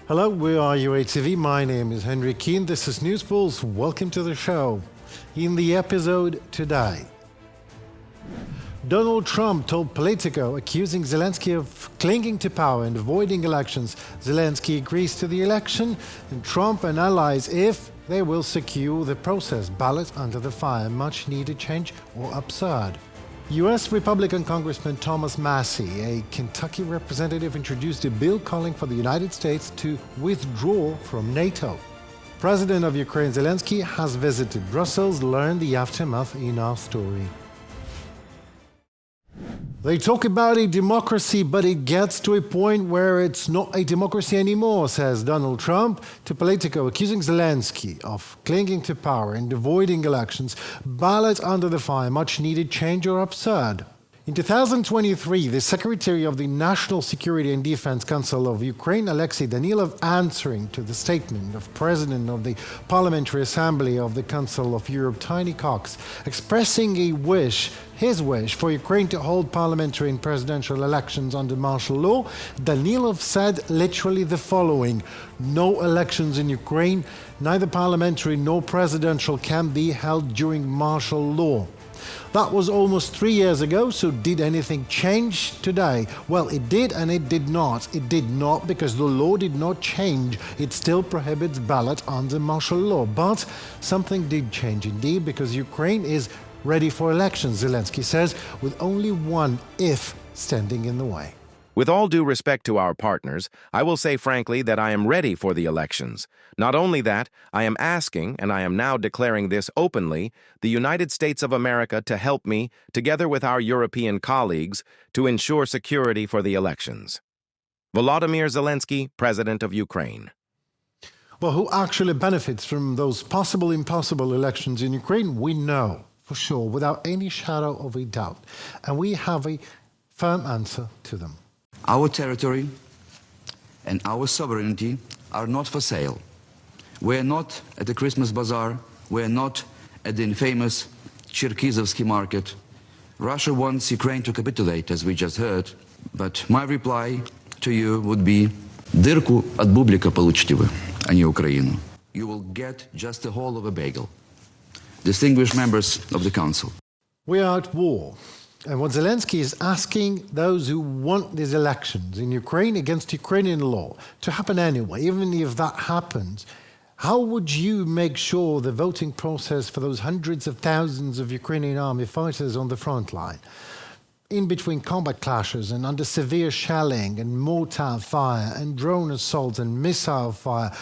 Hello, we are UATV. My name is Henry Keane. This is News Pulse. Welcome to the show. In the episode today, Donald Trump told Politico, accusing Zelenskyy of clinging to power and avoiding elections. Zelenskyy agrees to the election, and Trump and allies if they will secure the process. Ballot under the fire. Much needed change or absurd. U.S. Republican Congressman Thomas Massie, a Kentucky representative, introduced a bill calling for the United States to withdraw from NATO. President of Ukraine Zelenskyy has visited Brussels. Learn the aftermath in our story. They talk about a democracy, but it gets to a point where it's not a democracy anymore, says Donald Trump to Politico, accusing Zelenskyy of clinging to power and avoiding elections. Ballot under the fire, much needed change or absurd. In 2023, the Secretary of the National Security and Defense Council of Ukraine, Alexei Danilov, answering to the statement of President of the Parliamentary Assembly of the Council of Europe, Tiny Cox, expressing his wish for Ukraine to hold parliamentary and presidential elections under martial law, Danilov said literally the following: no elections in Ukraine, neither parliamentary nor presidential, can be held during martial law. That was almost 3 years ago, so did anything change today? Well, it did and it did not. It did not because the law did not change. It still prohibits ballot under martial law. But something did change indeed, because Ukraine is ready for elections, Zelenskyy says, with only one if standing in the way. With all due respect to our partners, I will say frankly that I am ready for the elections. Not only that, I am asking, and I am now declaring this openly, the United States of America to help me, together with our European colleagues, to ensure security for the elections. Volodymyr Zelenskyy, President of Ukraine. Well, who actually benefits from those possible impossible elections in Ukraine, we know for sure, without any shadow of a doubt. And we have a firm answer to them. Our territory and our sovereignty are not for sale. We are not at the Christmas bazaar. We are not at the infamous Cherkizovsky market. Russia wants Ukraine to capitulate, as we just heard. But my reply to you would be: дырку от бублика получите вы, а не Украину. You will get just the whole of a bagel. Distinguished members of the Council. We are at war. And what Zelenskyy is asking those who want these elections in Ukraine against Ukrainian law to happen anyway, even if that happens, how would you make sure the voting process for those hundreds of thousands of Ukrainian army fighters on the front line, in between combat clashes and under severe shelling and mortar fire and drone assaults and missile fire?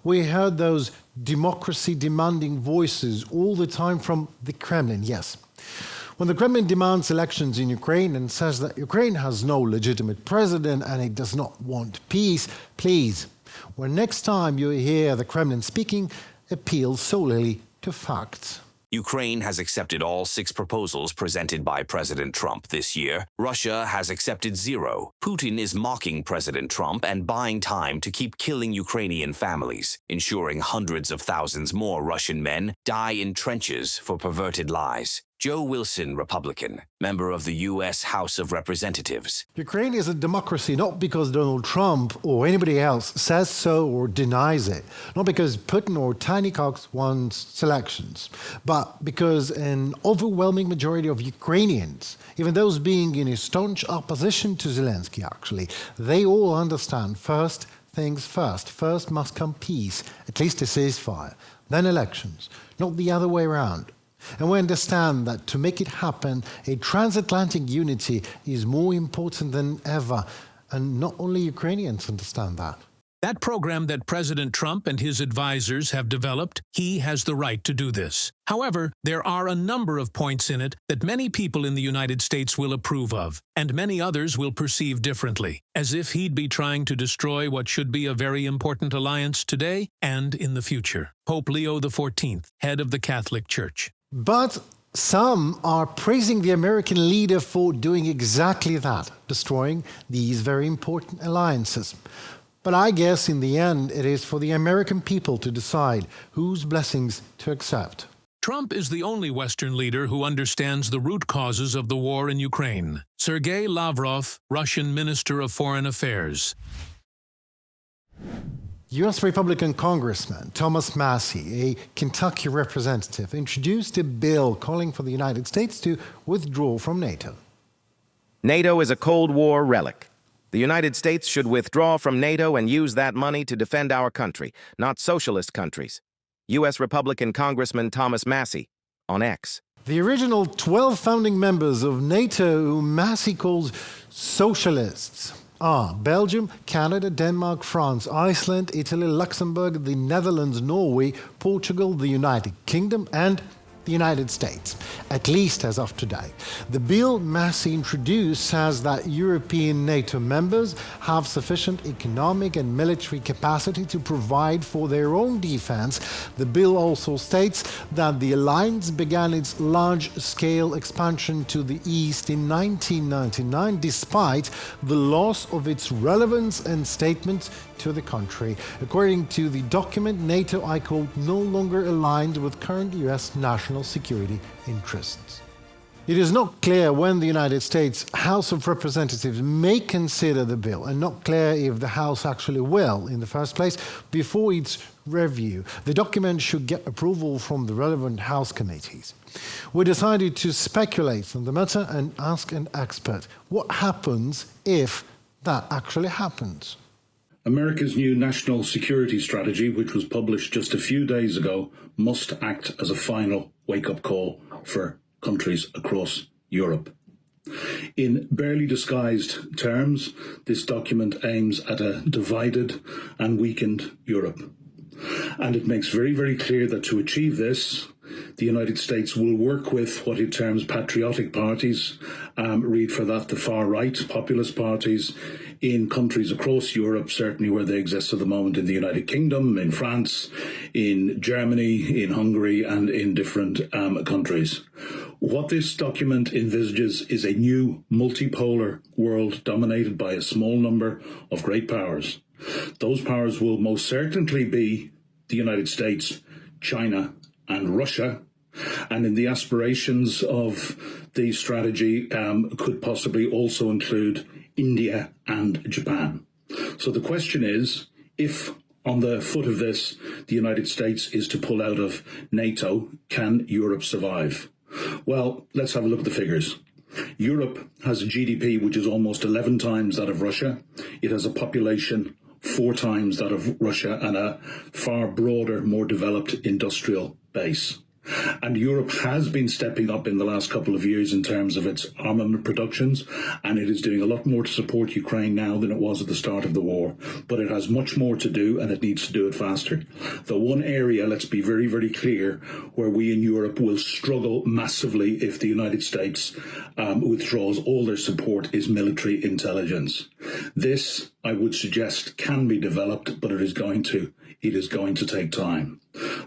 We heard those democracy-demanding voices all the time from the Kremlin, yes. When the Kremlin demands elections in Ukraine and says that Ukraine has no legitimate president and it does not want peace, please, when next time you hear the Kremlin speaking, appeal solely to facts. Ukraine has accepted all 6 proposals presented by President Trump this year. Russia has accepted 0. Putin is mocking President Trump and buying time to keep killing Ukrainian families, ensuring hundreds of thousands more Russian men die in trenches for perverted lies. Joe Wilson, Republican, member of the U.S. House of Representatives. Ukraine is a democracy not because Donald Trump or anybody else says so or denies it, not because Putin or Tiny Cox wants elections, but because an overwhelming majority of Ukrainians, even those being in a staunch opposition to Zelenskyy actually, they all understand first things first. First must come peace, at least a ceasefire, then elections, not the other way around. And we understand that to make it happen, a transatlantic unity is more important than ever. And not only Ukrainians understand that. That program that President Trump and his advisors have developed, he has the right to do this. However, there are a number of points in it that many people in the United States will approve of, and many others will perceive differently, as if he'd be trying to destroy what should be a very important alliance today and in the future. Pope Leo XIV, head of the Catholic Church. But some are praising the American leader for doing exactly that, destroying these very important alliances. But I guess in the end, it is for the American people to decide whose blessings to accept. Trump is the only Western leader who understands the root causes of the war in Ukraine. Sergei Lavrov, Russian Minister of Foreign Affairs. US Republican Congressman Thomas Massie, a Kentucky representative, introduced a bill calling for the United States to withdraw from NATO. NATO is a Cold War relic. The United States should withdraw from NATO and use that money to defend our country, not socialist countries. U.S. Republican Congressman Thomas Massie, on X. The original 12 founding members of NATO, who Massie calls socialists, are Belgium, Canada, Denmark, France, Iceland, Italy, Luxembourg, the Netherlands, Norway, Portugal, the United Kingdom, and the United States, at least as of today. The bill Massie introduced says that European NATO members have sufficient economic and military capacity to provide for their own defense. The bill also states that the alliance began its large-scale expansion to the east in 1999, despite the loss of its relevance and statement to the country. According to the document, NATO, I quote, no longer aligned with current US national security interests. It is not clear when the United States House of Representatives may consider the bill, and not clear if the House actually will in the first place before its review. The document should get approval from the relevant House committees. We decided to speculate on the matter and ask an expert what happens if that actually happens. America's new national security strategy, which was published just a few days ago, must act as a final wake-up call for countries across Europe. In barely disguised terms, this document aims at a divided and weakened Europe. And it makes very, very clear that to achieve this, the United States will work with what it terms patriotic parties, read for that the far-right populist parties, in countries across Europe, certainly where they exist at the moment in the United Kingdom, in France, in Germany, in Hungary, and in different countries. What this document envisages is a new multipolar world dominated by a small number of great powers. Those powers will most certainly be the United States, China, and Russia, and in the aspirations of the strategy could possibly also include India and Japan. So the question is, if on the foot of this the United States is to pull out of NATO, can Europe survive? Well, let's have a look at the figures. Europe has a GDP which is almost 11 times that of Russia. It has a population 4 times that of Russia and a far broader, more developed industrial base. And Europe has been stepping up in the last couple of years in terms of its armament productions, and it is doing a lot more to support Ukraine now than it was at the start of the war. But it has much more to do, and it needs to do it faster. The one area, let's be very, very clear, where we in Europe will struggle massively if the United States withdraws all their support is military intelligence. This, I would suggest, can be developed, but it is going to take time.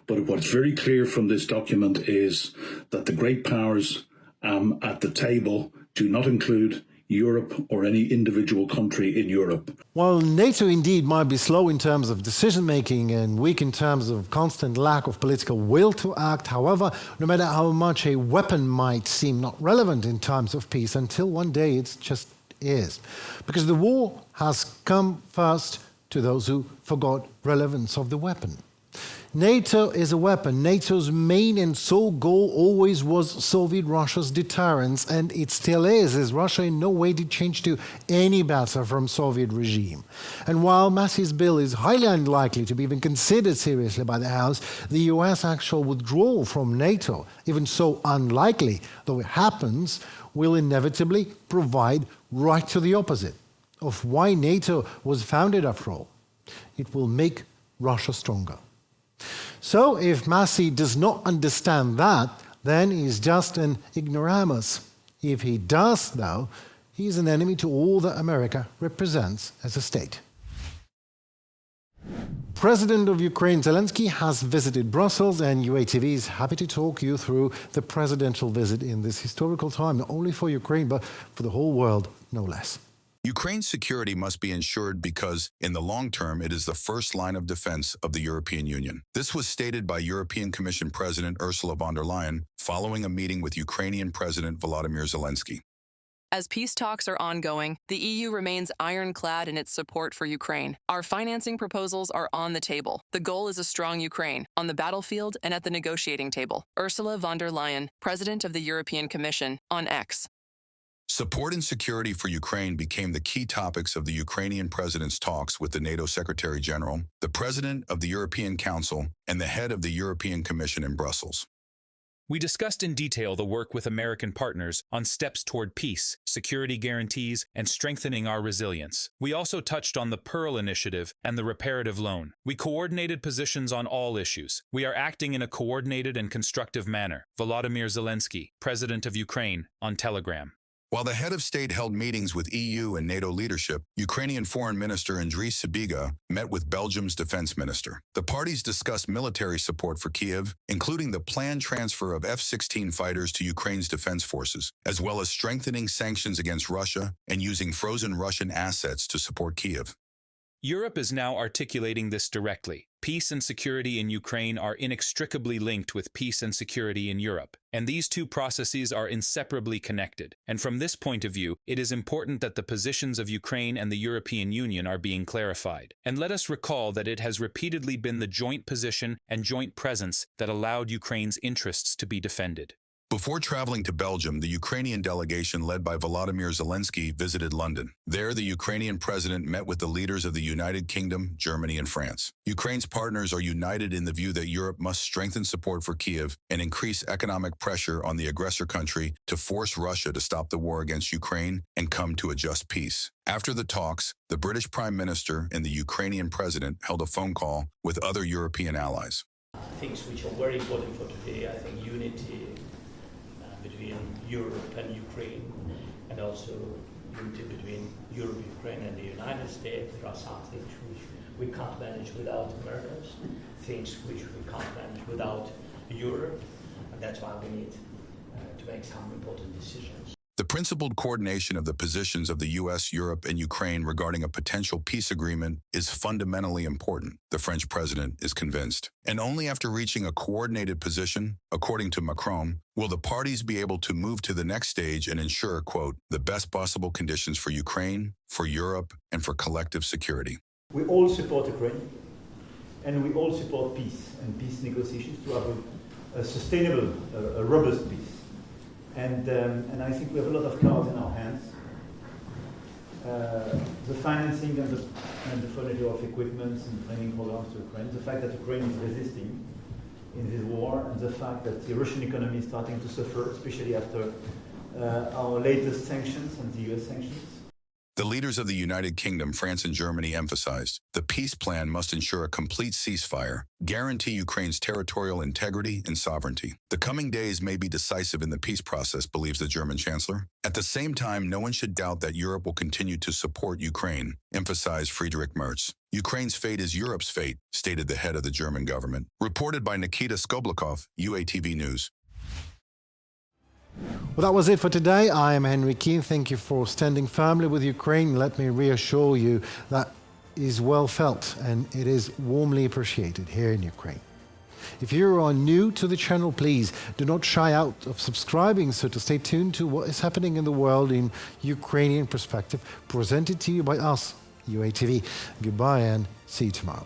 But what's very clear from this document is that the great powers at the table do not include Europe or any individual country in Europe. While NATO indeed might be slow in terms of decision-making and weak in terms of constant lack of political will to act, however, no matter how much a weapon might seem not relevant in times of peace, until one day it just is. Because the war has come first to those who forgot relevance of the weapon. NATO is a weapon. NATO's main and sole goal always was Soviet Russia's deterrence, and it still is, as Russia in no way did change to any better from Soviet regime. And while Massie's bill is highly unlikely to be even considered seriously by the House, the US actual withdrawal from NATO, even so unlikely though it happens, will inevitably provide right to the opposite of why NATO was founded after all. It will make Russia stronger. So if Massie does not understand that, then he's just an ignoramus. If he does, though, he is an enemy to all that America represents as a state. President of Ukraine Zelenskyy has visited Brussels, and UATV is happy to talk you through the presidential visit in this historical time, not only for Ukraine, but for the whole world, no less. Ukraine's security must be ensured because, in the long term, it is the first line of defense of the European Union. This was stated by European Commission President Ursula von der Leyen following a meeting with Ukrainian President Volodymyr Zelenskyy. As peace talks are ongoing, the EU remains ironclad in its support for Ukraine. Our financing proposals are on the table. The goal is a strong Ukraine, on the battlefield and at the negotiating table. Ursula von der Leyen, President of the European Commission, on X. Support and security for Ukraine became the key topics of the Ukrainian president's talks with the NATO Secretary General, the President of the European Council, and the head of the European Commission in Brussels. We discussed in detail the work with American partners on steps toward peace, security guarantees, and strengthening our resilience. We also touched on the Pearl Initiative and the reparative loan. We coordinated positions on all issues. We are acting in a coordinated and constructive manner. Volodymyr Zelenskyy, President of Ukraine, on Telegram. While the head of state held meetings with EU and NATO leadership, Ukrainian Foreign Minister Andriy Sybiga met with Belgium's defense minister. The parties discussed military support for Kyiv, including the planned transfer of F-16 fighters to Ukraine's defense forces, as well as strengthening sanctions against Russia and using frozen Russian assets to support Kyiv. Europe is now articulating this directly. Peace and security in Ukraine are inextricably linked with peace and security in Europe, and these two processes are inseparably connected. And from this point of view, it is important that the positions of Ukraine and the European Union are being clarified. And let us recall that it has repeatedly been the joint position and joint presence that allowed Ukraine's interests to be defended. Before traveling to Belgium, the Ukrainian delegation led by Volodymyr Zelenskyy visited London. There, the Ukrainian president met with the leaders of the United Kingdom, Germany, and France. Ukraine's partners are united in the view that Europe must strengthen support for Kyiv and increase economic pressure on the aggressor country to force Russia to stop the war against Ukraine and come to a just peace. After the talks, the British Prime Minister and the Ukrainian president held a phone call with other European allies. Things which are very important for today, I think unity between Europe and Ukraine, and also unity between Europe, Ukraine, and the United States. There are some things which we can't manage without Americans, things which we can't manage without Europe, and that's why we need to make some important decisions. The principled coordination of the positions of the US, Europe, and Ukraine regarding a potential peace agreement is fundamentally important, the French president is convinced. And only after reaching a coordinated position, according to Macron, will the parties be able to move to the next stage and ensure, quote, the best possible conditions for Ukraine, for Europe, and for collective security. We all support Ukraine, and we all support peace and peace negotiations to have a sustainable, a robust peace. And I think we have a lot of cards in our hands. The financing and the furniture of equipment and training programs to Ukraine, the fact that Ukraine is resisting in this war, and the fact that the Russian economy is starting to suffer, especially after our latest sanctions and the US sanctions. The leaders of the United Kingdom, France, and Germany emphasized the peace plan must ensure a complete ceasefire, guarantee Ukraine's territorial integrity and sovereignty. The coming days may be decisive in the peace process, believes the German chancellor. At the same time, no one should doubt that Europe will continue to support Ukraine, emphasized Friedrich Merz. Ukraine's fate is Europe's fate, stated the head of the German government. Reported by Nikita Skoblikov, UATV News. Well, that was it for today. I am Henry Keane. Thank you for standing firmly with Ukraine. Let me reassure you that is well felt and it is warmly appreciated here in Ukraine. If you are new to the channel, please do not shy out of subscribing, so to stay tuned to what is happening in the world in Ukrainian perspective, presented to you by us, UATV. Goodbye and see you tomorrow.